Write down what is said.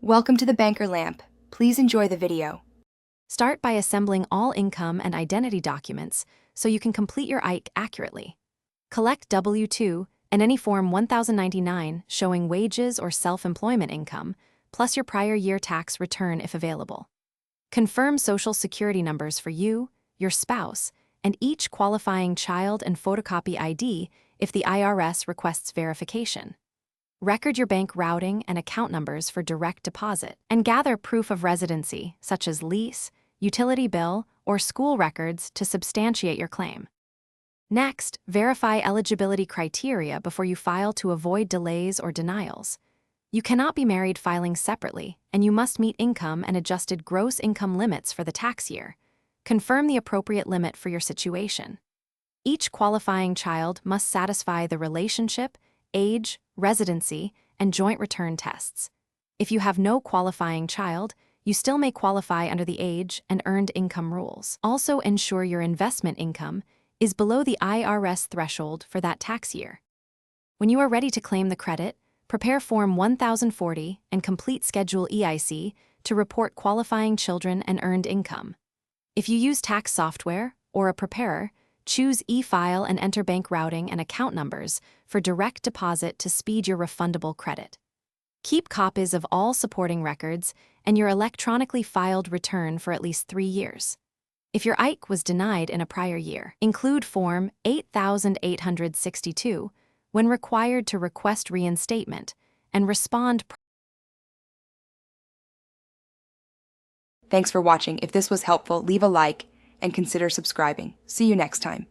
Welcome to the Banker Lamp. Please enjoy the video. Start by assembling all income and identity documents so you can complete your IKE accurately. Collect W-2 and any Form 1099 showing wages or self-employment income, plus your prior year tax return if available. Confirm Social Security numbers for you, your spouse, and each qualifying child and photocopy ID if the IRS requests verification. Record your bank routing and account numbers for direct deposit, and gather proof of residency, such as lease, utility bill, or school records to substantiate your claim. Next, verify eligibility criteria before you file to avoid delays or denials. You cannot be married filing separately, and you must meet income and adjusted gross income limits for the tax year. Confirm the appropriate limit for your situation. Each qualifying child must satisfy the relationship, age, residency, and joint return tests. If you have no qualifying child, you still may qualify under the age and earned income rules. Also ensure your investment income is below the IRS threshold for that tax year. When you are ready to claim the credit, prepare Form 1040 and complete Schedule EIC to report qualifying children and earned income. If you use tax software or a preparer, choose e-file and enter bank routing and account numbers for direct deposit to speed your refundable credit. Keep copies of all supporting records and your electronically filed return for at least 3 years. If your IKE was denied in a prior year, include Form 8862 when required to request reinstatement and respond. Thanks for watching. If this was helpful, leave a like and consider subscribing. See you next time.